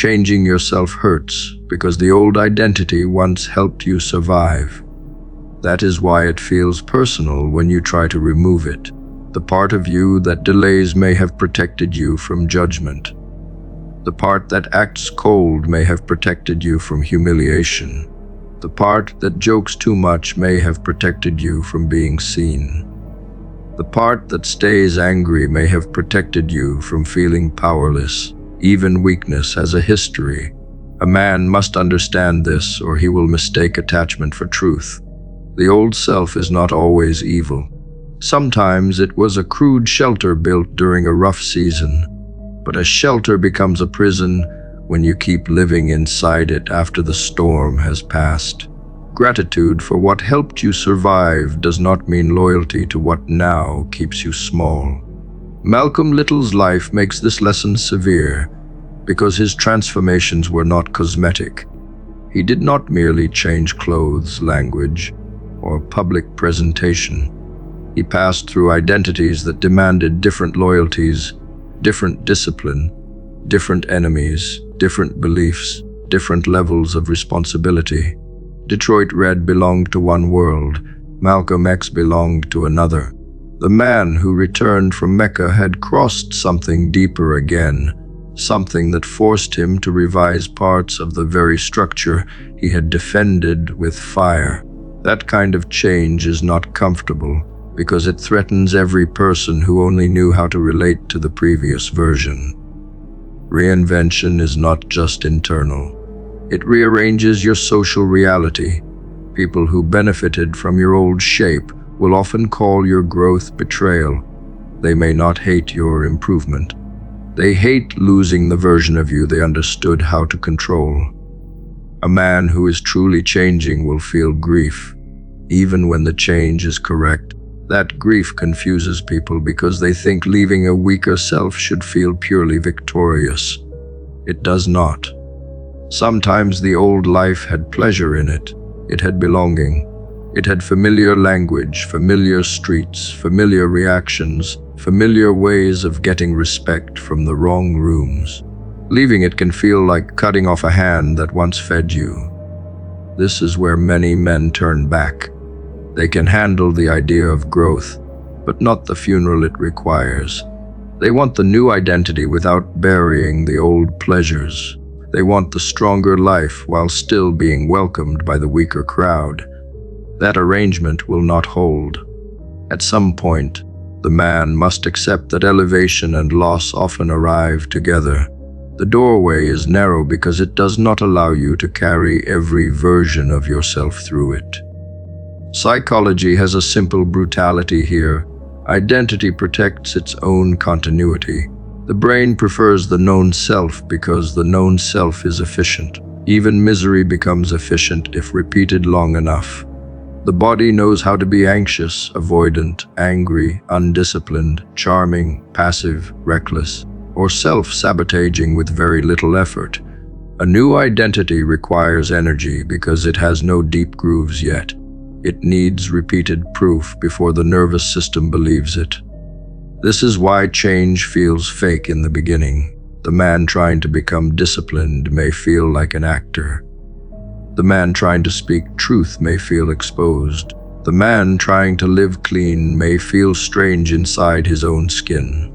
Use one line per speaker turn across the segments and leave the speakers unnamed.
Changing yourself hurts because the old identity once helped you survive. That is why it feels personal when you try to remove it. The part of you that delays may have protected you from judgment. The part that acts cold may have protected you from humiliation. The part that jokes too much may have protected you from being seen. The part that stays angry may have protected you from feeling powerless. Even weakness has a history. A man must understand this, or he will mistake attachment for truth. The old self is not always evil. Sometimes it was a crude shelter built during a rough season. But a shelter becomes a prison when you keep living inside it after the storm has passed. Gratitude for what helped you survive does not mean loyalty to what now keeps you small. Malcolm Little's life makes this lesson severe because his transformations were not cosmetic. He did not merely change clothes, language, or public presentation. He passed through identities that demanded different loyalties, different discipline, different enemies, different beliefs, different levels of responsibility. Detroit Red belonged to one world, Malcolm X belonged to another. The man who returned from Mecca had crossed something deeper again, something that forced him to revise parts of the very structure he had defended with fire. That kind of change is not comfortable, because it threatens every person who only knew how to relate to the previous version. Reinvention is not just internal. It rearranges your social reality. People who benefited from your old shape will often call your growth betrayal. They may not hate your improvement. They hate losing the version of you they understood how to control. A man who is truly changing will feel grief, even when the change is correct. That grief confuses people because they think leaving a weaker self should feel purely victorious. It does not. Sometimes the old life had pleasure in it. It had belonging. It had familiar language, familiar streets, familiar reactions, familiar ways of getting respect from the wrong rooms. Leaving it can feel like cutting off a hand that once fed you. This is where many men turn back. They can handle the idea of growth, but not the funeral it requires. They want the new identity without burying the old pleasures. They want the stronger life while still being welcomed by the weaker crowd. That arrangement will not hold. At some point, the man must accept that elevation and loss often arrive together. The doorway is narrow because it does not allow you to carry every version of yourself through it. Psychology has a simple brutality here. Identity protects its own continuity. The brain prefers the known self because the known self is efficient. Even misery becomes efficient if repeated long enough. The body knows how to be anxious, avoidant, angry, undisciplined, charming, passive, reckless, or self-sabotaging with very little effort. A new identity requires energy because it has no deep grooves yet. It needs repeated proof before the nervous system believes it. This is why change feels fake in the beginning. The man trying to become disciplined may feel like an actor. The man trying to speak truth may feel exposed. The man trying to live clean may feel strange inside his own skin.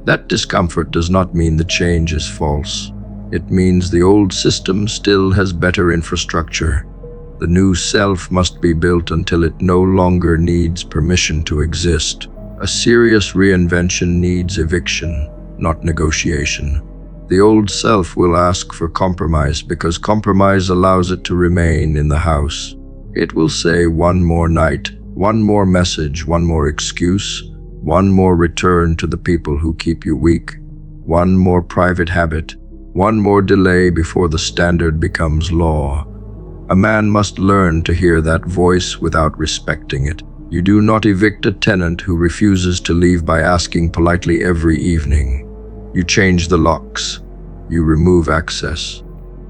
That discomfort does not mean the change is false. It means the old system still has better infrastructure. The new self must be built until it no longer needs permission to exist. A serious reinvention needs eviction, not negotiation. The old self will ask for compromise because compromise allows it to remain in the house. It will say one more night, one more message, one more excuse, one more return to the people who keep you weak, one more private habit, one more delay before the standard becomes law. A man must learn to hear that voice without respecting it. You do not evict a tenant who refuses to leave by asking politely every evening. You change the locks. You remove access.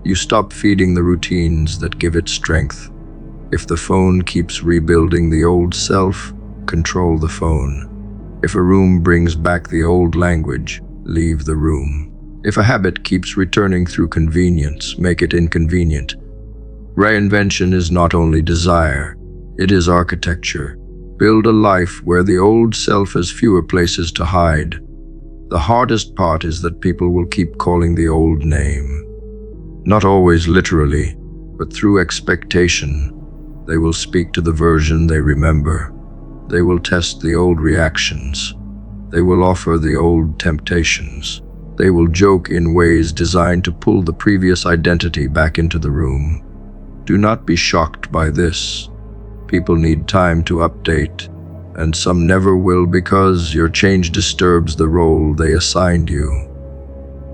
You stop feeding the routines that give it strength. If the phone keeps rebuilding the old self, control the phone. If a room brings back the old language, leave the room. If a habit keeps returning through convenience, make it inconvenient. Reinvention is not only desire, it is architecture. Build a life where the old self has fewer places to hide. The hardest part is that people will keep calling the old name. Not always literally, but through expectation. They will speak to the version they remember. They will test the old reactions. They will offer the old temptations. They will joke in ways designed to pull the previous identity back into the room. Do not be shocked by this. People need time to update, and some never will because your change disturbs the role they assigned you.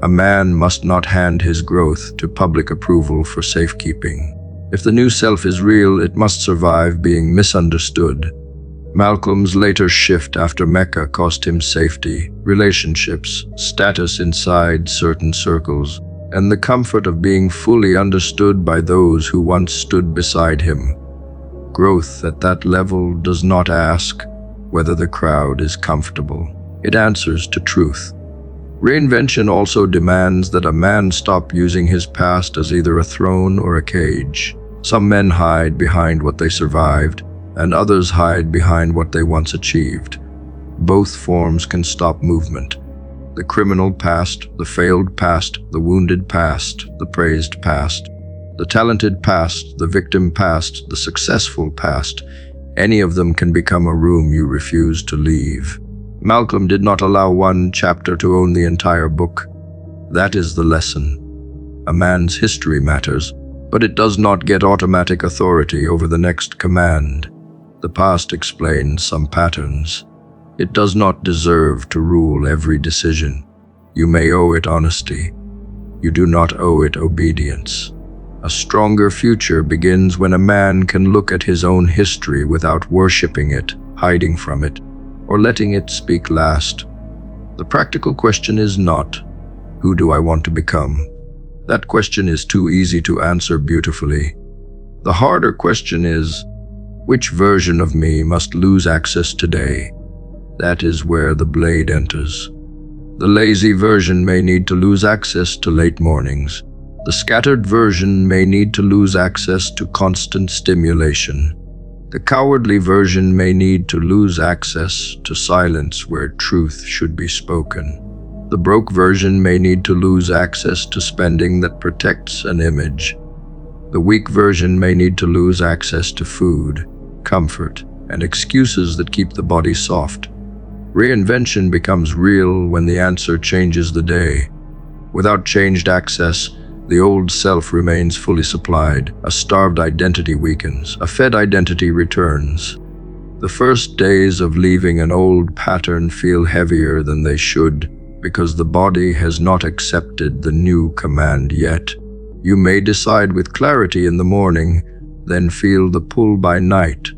A man must not hand his growth to public approval for safekeeping. If the new self is real, it must survive being misunderstood. Malcolm's later shift after Mecca cost him safety, relationships, status inside certain circles, and the comfort of being fully understood by those who once stood beside him. Growth at that level does not ask whether the crowd is comfortable. It answers to truth. Reinvention also demands that a man stop using his past as either a throne or a cage. Some men hide behind what they survived, and others hide behind what they once achieved. Both forms can stop movement. The criminal past, the failed past, the wounded past, the praised past, the talented past, the victim past, the successful past, any of them can become a room you refuse to leave. Malcolm did not allow one chapter to own the entire book. That is the lesson. A man's history matters, but it does not get automatic authority over the next command. The past explains some patterns. It does not deserve to rule every decision. You may owe it honesty. You do not owe it obedience. A stronger future begins when a man can look at his own history without worshiping it, hiding from it, or letting it speak last. The practical question is not, who do I want to become? That question is too easy to answer beautifully. The harder question is, which version of me must lose access today? That is where the blade enters. The lazy version may need to lose access to late mornings. The scattered version may need to lose access to constant stimulation. The cowardly version may need to lose access to silence where truth should be spoken. The broke version may need to lose access to spending that protects an image. The weak version may need to lose access to food, comfort, and excuses that keep the body soft. Reinvention becomes real when the answer changes the day. Without changed access, the old self remains fully supplied. A starved identity weakens. A fed identity returns. The first days of leaving an old pattern feel heavier than they should because the body has not accepted the new command yet. You may decide with clarity in the morning, then feel the pull by night.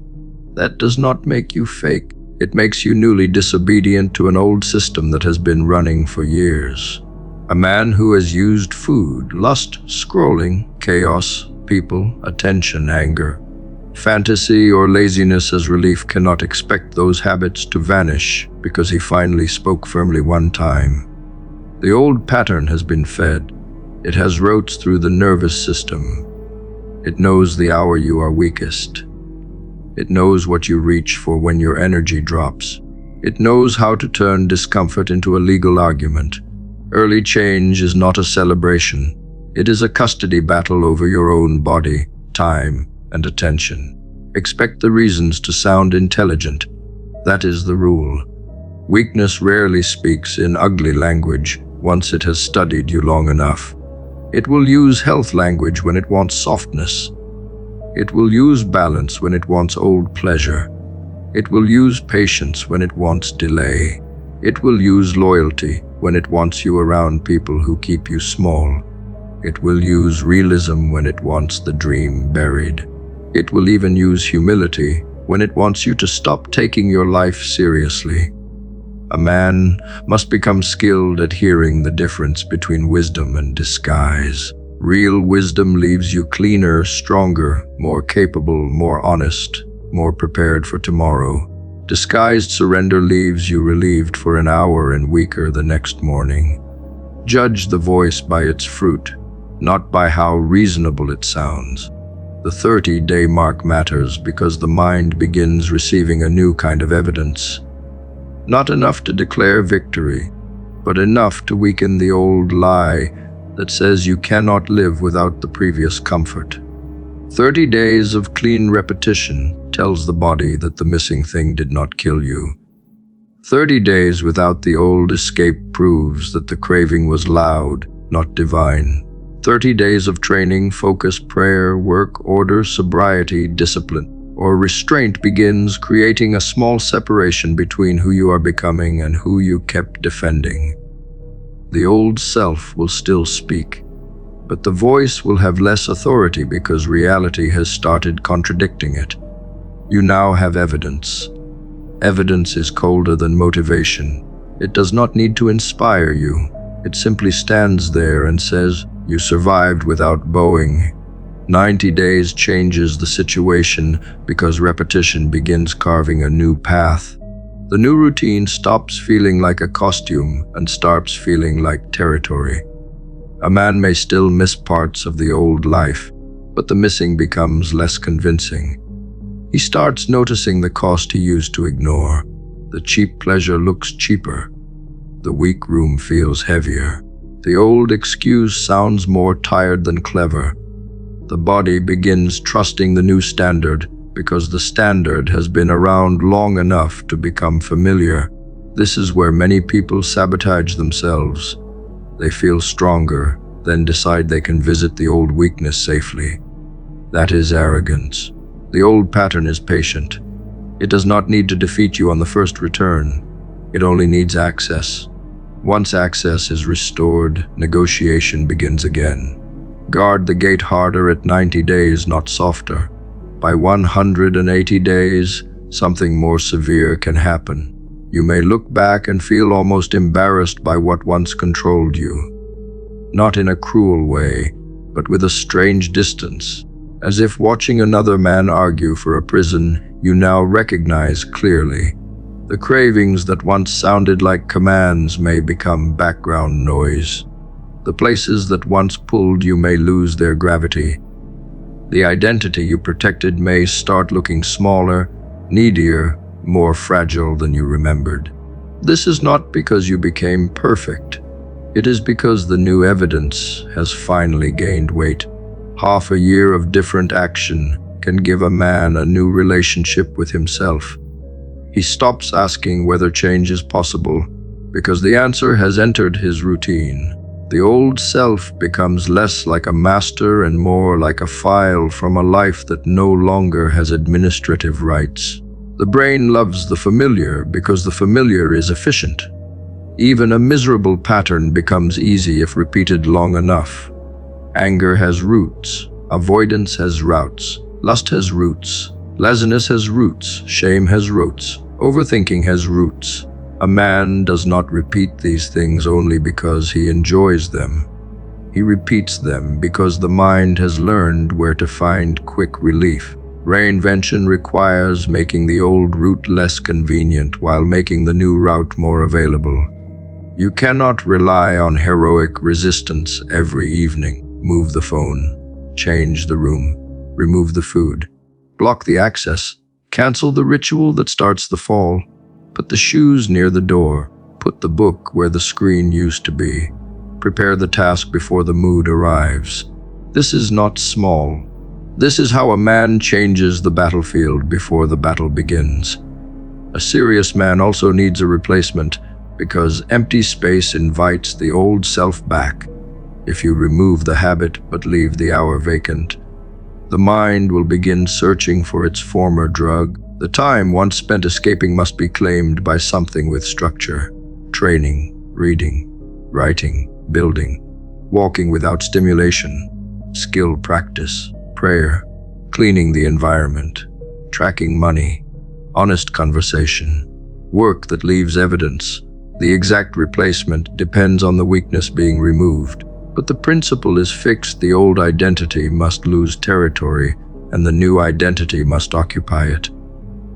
That does not make you fake. It makes you newly disobedient to an old system that has been running for years. A man who has used food, lust, scrolling, chaos, people, attention, anger, fantasy, or laziness as relief cannot expect those habits to vanish because he finally spoke firmly one time. The old pattern has been fed. It has roots through the nervous system. It knows the hour you are weakest. It knows what you reach for when your energy drops. It knows how to turn discomfort into a legal argument. Early change is not a celebration. It is a custody battle over your own body, time, and attention. Expect the reasons to sound intelligent. That is the rule. Weakness rarely speaks in ugly language once it has studied you long enough. It will use health language when it wants softness. It will use balance when it wants old pleasure. It will use patience when it wants delay. It will use loyalty when it wants you around people who keep you small. It will use realism when it wants the dream buried. It will even use humility when it wants you to stop taking your life seriously. A man must become skilled at hearing the difference between wisdom and disguise. Real wisdom leaves you cleaner, stronger, more capable, more honest, more prepared for tomorrow. Disguised surrender leaves you relieved for an hour and weaker the next morning. Judge the voice by its fruit, not by how reasonable it sounds. The 30-day mark matters because the mind begins receiving a new kind of evidence. Not enough to declare victory, but enough to weaken the old lie that says you cannot live without the previous comfort. 30 days of clean repetition tells the body that the missing thing did not kill you. 30 days without the old escape proves that the craving was loud, not divine. 30 days of training, focus, prayer, work, order, sobriety, discipline, or restraint begins creating a small separation between who you are becoming and who you kept defending. The old self will still speak, but the voice will have less authority because reality has started contradicting it. You now have evidence. Evidence is colder than motivation. It does not need to inspire you. It simply stands there and says, "You survived without bowing." 90 days changes the situation because repetition begins carving a new path. The new routine stops feeling like a costume and starts feeling like territory. A man may still miss parts of the old life, but the missing becomes less convincing. He starts noticing the cost he used to ignore. The cheap pleasure looks cheaper. The weak room feels heavier. The old excuse sounds more tired than clever. The body begins trusting the new standard because the standard has been around long enough to become familiar. This is where many people sabotage themselves. They feel stronger, then decide they can visit the old weakness safely. That is arrogance. The old pattern is patient. It does not need to defeat you on the first return. It only needs access. Once access is restored, negotiation begins again. Guard the gate harder at 90 days, not softer. By 180 days, something more severe can happen. You may look back and feel almost embarrassed by what once controlled you. Not in a cruel way, but with a strange distance. As if watching another man argue for a prison, you now recognize clearly. The cravings that once sounded like commands may become background noise. The places that once pulled you may lose their gravity. The identity you protected may start looking smaller, needier, more fragile than you remembered. This is not because you became perfect. It is because the new evidence has finally gained weight. Half a year of different action can give a man a new relationship with himself. He stops asking whether change is possible because the answer has entered his routine. The old self becomes less like a master and more like a file from a life that no longer has administrative rights. The brain loves the familiar because the familiar is efficient. Even a miserable pattern becomes easy if repeated long enough. Anger has roots, avoidance has routes, lust has roots, laziness has roots, shame has roots, overthinking has roots. A man does not repeat these things only because he enjoys them. He repeats them because the mind has learned where to find quick relief. Reinvention requires making the old route less convenient while making the new route more available. You cannot rely on heroic resistance every evening. Move the phone, change the room, remove the food, block the access, cancel the ritual that starts the fall. Put the shoes near the door. Put the book where the screen used to be. Prepare the task before the mood arrives. This is not small. This is how a man changes the battlefield before the battle begins. A serious man also needs a replacement because empty space invites the old self back. If you remove the habit but leave the hour vacant, the mind will begin searching for its former drug. The time once spent escaping must be claimed by something with structure. Training, reading, writing, building, walking without stimulation, skill practice, prayer, cleaning the environment, tracking money, honest conversation, work that leaves evidence. The exact replacement depends on the weakness being removed, but the principle is fixed. The old identity must lose territory, and the new identity must occupy it.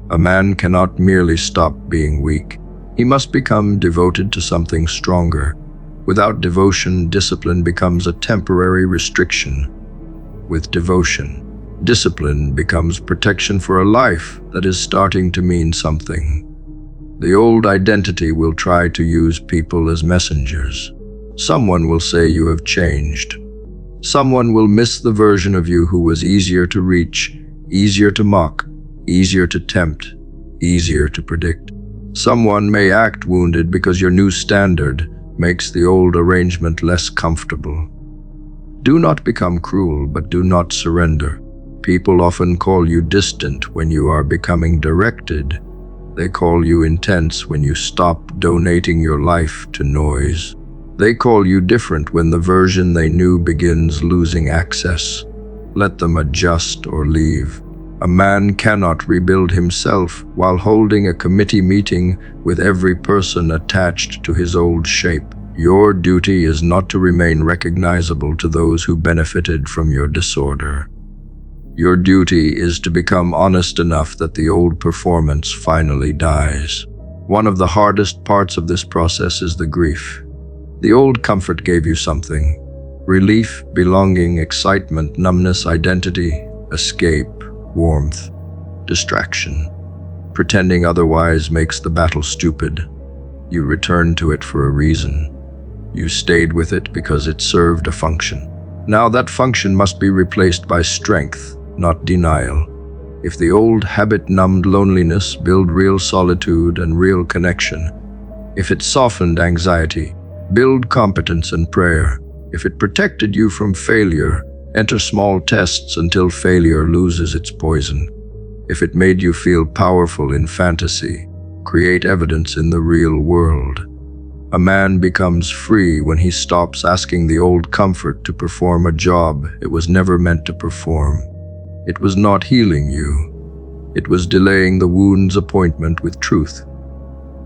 A man cannot merely stop being weak. He must become devoted to something stronger. Without devotion, discipline becomes a temporary restriction. With devotion, discipline becomes protection for a life that is starting to mean something. The old identity will try to use people as messengers. Someone will say you have changed. Someone will miss the version of you who was easier to reach, easier to mock, easier to tempt, easier to predict. Someone may act wounded because your new standard makes the old arrangement less comfortable. Do not become cruel, but do not surrender. People often call you distant when you are becoming directed. They call you intense when you stop donating your life to noise. They call you different when the version they knew begins losing access. Let them adjust or leave. A man cannot rebuild himself while holding a committee meeting with every person attached to his old shape. Your duty is not to remain recognizable to those who benefited from your disorder. Your duty is to become honest enough that the old performance finally dies. One of the hardest parts of this process is the grief. The old comfort gave you something: relief, belonging, excitement, numbness, identity, escape, warmth, distraction. Pretending otherwise makes the battle stupid. You return to it for a reason. You stayed with it because it served a function. Now that function must be replaced by strength, not denial. If the old habit-numbed loneliness build real solitude and real connection. If it softened anxiety, build competence and prayer. If it protected you from failure, enter small tests until failure loses its poison. If it made you feel powerful in fantasy, create evidence in the real world. A man becomes free when he stops asking the old comfort to perform a job it was never meant to perform. It was not healing you. It was delaying the wound's appointment with truth.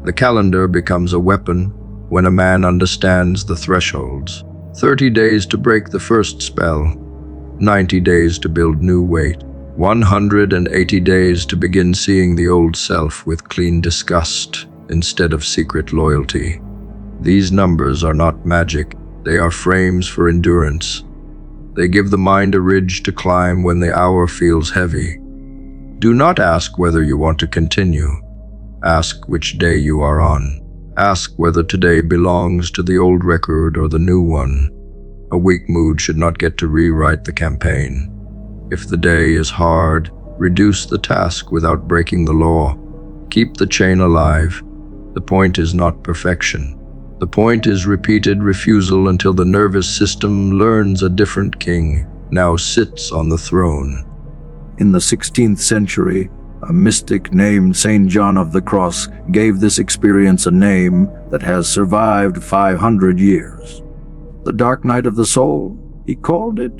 The calendar becomes a weapon when a man understands the thresholds. 30 days to break the first spell, 90 days to build new weight, 180 days to begin seeing the old self with clean disgust instead of secret loyalty. These numbers are not magic, they are frames for endurance. They give the mind a ridge to climb when the hour feels heavy. Do not ask whether you want to continue. Ask which day you are on. Ask whether today belongs to the old record or the new one. A weak mood should not get to rewrite the campaign. If the day is hard, reduce the task without breaking the law. Keep the chain alive. The point is not perfection. The point is repeated refusal until the nervous system learns a different king now sits on the throne.
In the 16th century, a mystic named Saint John of the Cross gave this experience a name that has survived 500 years. The dark night of the soul, he called it.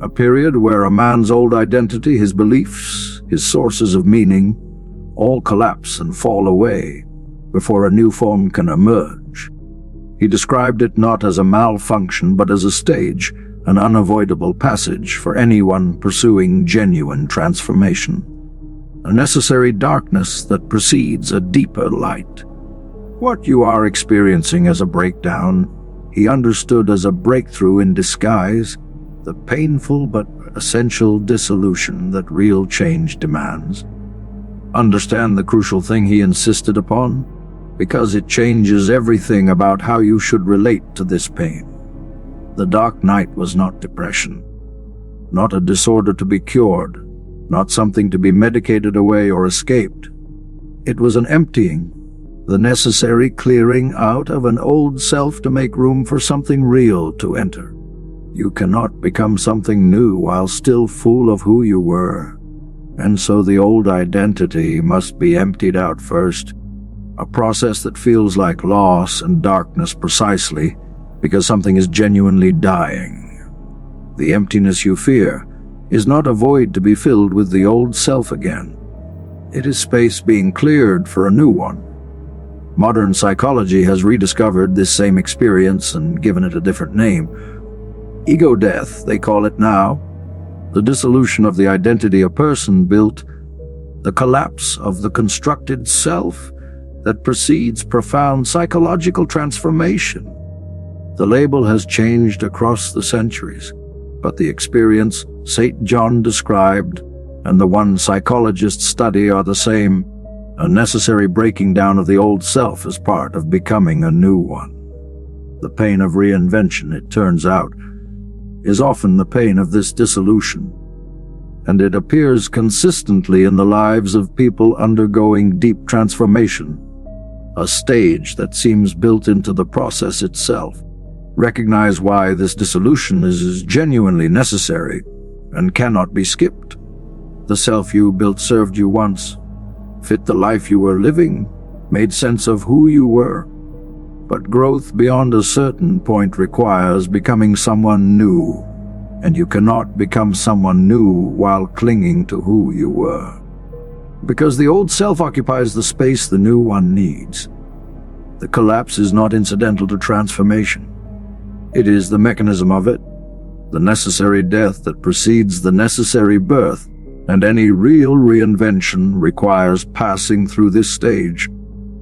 A period where a man's old identity, his beliefs, his sources of meaning, all collapse and fall away before a new form can emerge. He described it not as a malfunction but as a stage, an unavoidable passage for anyone pursuing genuine transformation. A necessary darkness that precedes a deeper light. What you are experiencing as a breakdown, he understood as a breakthrough in disguise, the painful but essential dissolution that real change demands. Understand the crucial thing he insisted upon, because it changes everything about how you should relate to this pain. The dark night was not depression, not a disorder to be cured, not something to be medicated away or escaped. It was an emptying, the necessary clearing out of an old self to make room for something real to enter. You cannot become something new while still full of who you were. And so the old identity must be emptied out first, a process that feels like loss and darkness precisely because something is genuinely dying. The emptiness you fear is not a void to be filled with the old self again. It is space being cleared for a new one. Modern psychology has rediscovered this same experience and given it a different name. Ego death, they call it now. The dissolution of the identity a person built, the collapse of the constructed self that precedes profound psychological transformation. The label has changed across the centuries, but the experience St. John described and the one psychologists study are the same. A necessary breaking down of the old self as part of becoming a new one. The pain of reinvention, it turns out, is often the pain of this dissolution, and it appears consistently in the lives of people undergoing deep transformation, a stage that seems built into the process itself. Recognize why this dissolution is genuinely necessary and cannot be skipped. The self you built served you once, fit the life you were living, made sense of who you were. But growth beyond a certain point requires becoming someone new, and you cannot become someone new while clinging to who you were. Because the old self occupies the space the new one needs. The collapse is not incidental to transformation. It is the mechanism of it, the necessary death that precedes the necessary birth, and any real reinvention requires passing through this stage,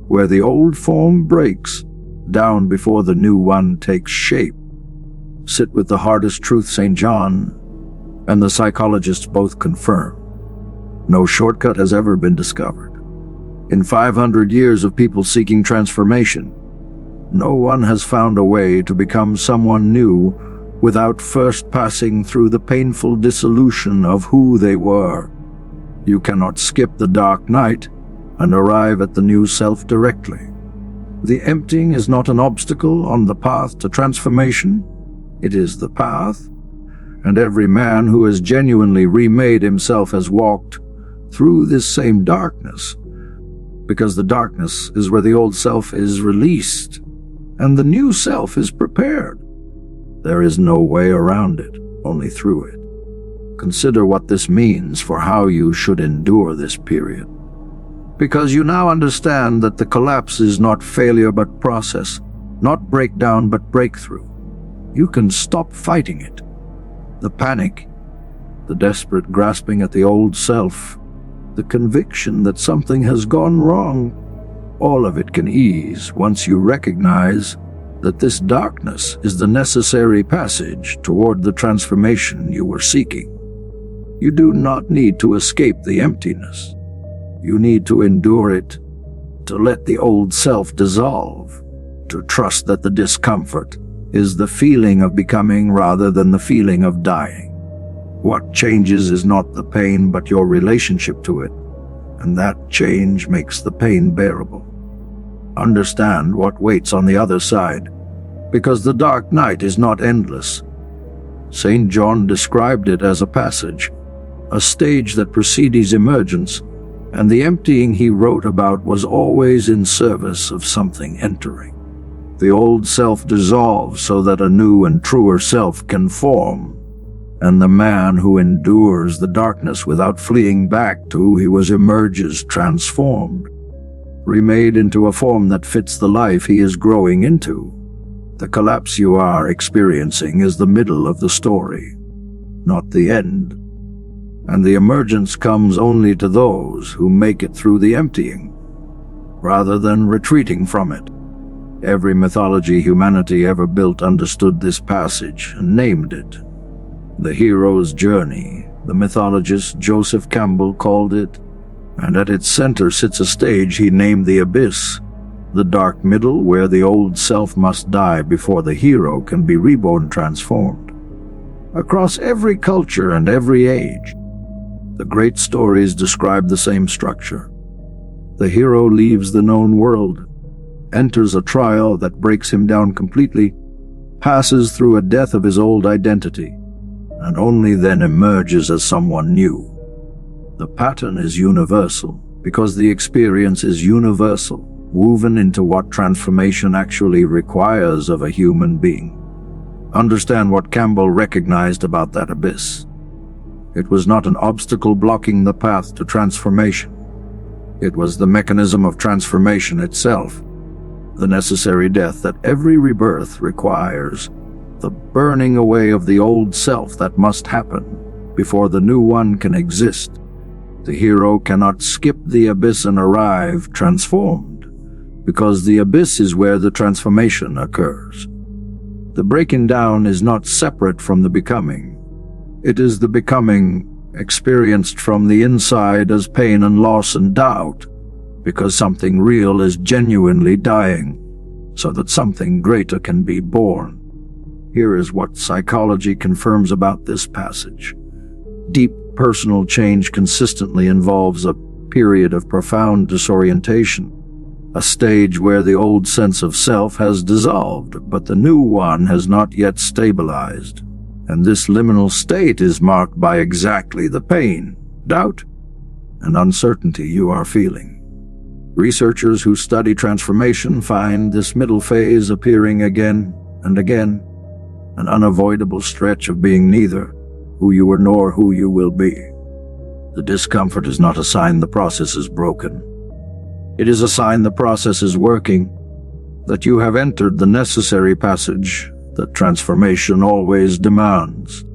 where the old form breaks down before the new one takes shape. Sit with the hardest truth St. John and the psychologists both confirm. No shortcut has ever been discovered. In 500 years of people seeking transformation, no one has found a way to become someone new without first passing through the painful dissolution of who they were. You cannot skip the dark night and arrive at the new self directly. The emptying is not an obstacle on the path to transformation. It is the path, and every man who has genuinely remade himself has walked through this same darkness, because the darkness is where the old self is released, and the new self is prepared. There is no way around it, only through it. Consider what this means for how you should endure this period. Because you now understand that the collapse is not failure but process, not breakdown but breakthrough. You can stop fighting it. The panic, the desperate grasping at the old self, the conviction that something has gone wrong, all of it can ease once you recognize that this darkness is the necessary passage toward the transformation you were seeking. You do not need to escape the emptiness. You need to endure it, to let the old self dissolve, to trust that the discomfort is the feeling of becoming rather than the feeling of dying. What changes is not the pain but your relationship to it, and that change makes the pain bearable. Understand what waits on the other side, because the dark night is not endless. St. John described it as a passage, a stage that precedes emergence, and the emptying he wrote about was always in service of something entering. The old self dissolves so that a new and truer self can form, and the man who endures the darkness without fleeing back to who he was emerges transformed, remade into a form that fits the life he is growing into. The collapse you are experiencing is the middle of the story, not the end, and the emergence comes only to those who make it through the emptying, rather than retreating from it. Every mythology humanity ever built understood this passage and named it the hero's journey. The mythologist Joseph Campbell called it, and at its center sits a stage he named the abyss, the dark middle where the old self must die before the hero can be reborn transformed. Across every culture and every age, the great stories describe the same structure. The hero leaves the known world, enters a trial that breaks him down completely, passes through a death of his old identity, and only then emerges as someone new. The pattern is universal because the experience is universal, woven into what transformation actually requires of a human being. Understand what Campbell recognized about that abyss. It was not an obstacle blocking the path to transformation. It was the mechanism of transformation itself, the necessary death that every rebirth requires, the burning away of the old self that must happen before the new one can exist. The hero cannot skip the abyss and arrive transformed, because the abyss is where the transformation occurs. The breaking down is not separate from the becoming. It is the becoming experienced from the inside as pain and loss and doubt, because something real is genuinely dying, so that something greater can be born. Here is what psychology confirms about this passage. Deep personal change consistently involves a period of profound disorientation, a stage where the old sense of self has dissolved, but the new one has not yet stabilized. And this liminal state is marked by exactly the pain, doubt, and uncertainty you are feeling. Researchers who study transformation find this middle phase appearing again and again, an unavoidable stretch of being neither who you were nor who you will be. The discomfort is not a sign the process is broken. It is a sign the process is working, that you have entered the necessary passage that transformation always demands.